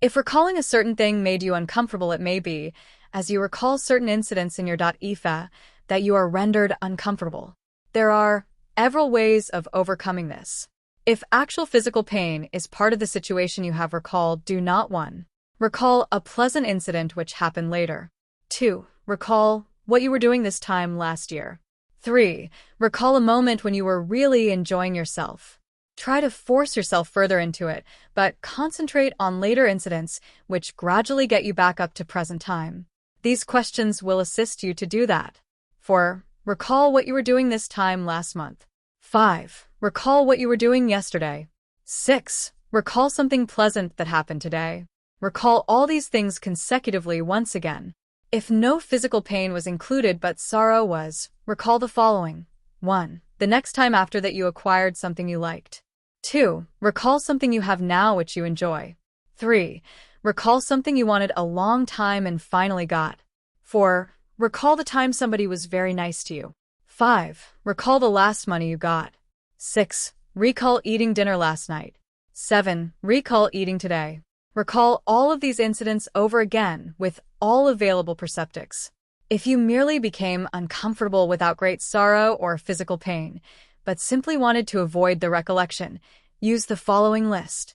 If recalling a certain thing made you uncomfortable, it may be, as you recall certain incidents in your .IFA, that you are rendered uncomfortable. There are several ways of overcoming this. If actual physical pain is part of the situation you have recalled, do not 1. Recall a pleasant incident which happened later. 2. Recall what you were doing this time last year. 3. Recall a moment when you were really enjoying yourself. Try to force yourself further into it, but concentrate on later incidents which gradually get you back up to present time. These questions will assist you to do that. 4. Recall what you were doing this time last month. 5. Recall what you were doing yesterday. 6. Recall something pleasant that happened today. Recall all these things consecutively once again. If no physical pain was included but sorrow was, recall the following. 1. The next time after that you acquired something you liked. 2. Recall something you have now which you enjoy. 3. Recall something you wanted a long time and finally got. 4. Recall the time somebody was very nice to you. 5. Recall the last money you got. 6. Recall eating dinner last night. 7. Recall eating today. Recall all of these incidents over again with all available perceptics. If you merely became uncomfortable without great sorrow or physical pain, but simply wanted to avoid the recollection, use the following list.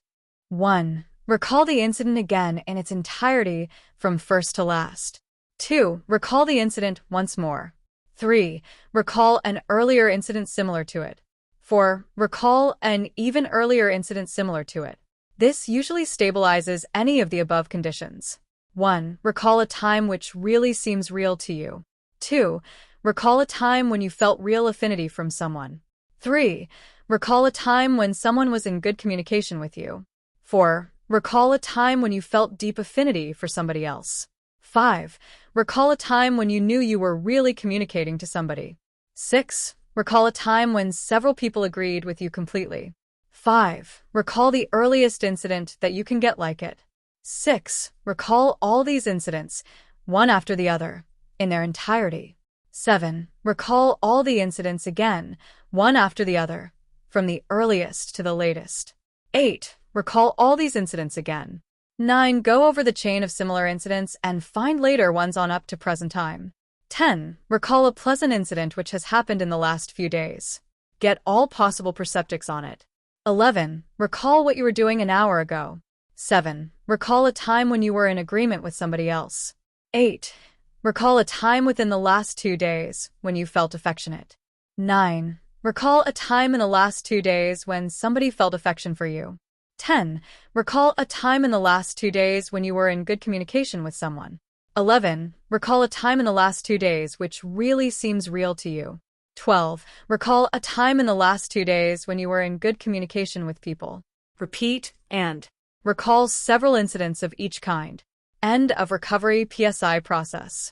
1. Recall the incident again in its entirety from first to last. 2. Recall the incident once more. 3. Recall an earlier incident similar to it. 4. Recall an even earlier incident similar to it. This usually stabilizes any of the above conditions. 1. Recall a time which really seems real to you. 2. Recall a time when you felt real affinity from someone. 3. Recall a time when someone was in good communication with you. 4. Recall a time when you felt deep affinity for somebody else. 5. Recall a time when you knew you were really communicating to somebody. 6. Recall a time when several people agreed with you completely. 5. Recall the earliest incident that you can get like it. 6. Recall all these incidents, one after the other, in their entirety. 7. Recall all the incidents again, one after the other, from the earliest to the latest. 8. Recall all these incidents again. 9. Go over the chain of similar incidents and find later ones on up to present time. 10. Recall a pleasant incident which has happened in the last few days. Get all possible perceptics on it. 11. Recall what you were doing an hour ago. 7. Recall a time when you were in agreement with somebody else. 8. Recall a time within the last 2 days when you felt affectionate. 9. Recall a time in the last 2 days when somebody felt affection for you. 10. Recall a time in the last 2 days when you were in good communication with someone. 11. Recall a time in the last 2 days which really seems real to you. 12. Recall a time in the last 2 days when you were in good communication with people. Repeat and recall several incidents of each kind. End of recovery PSI process.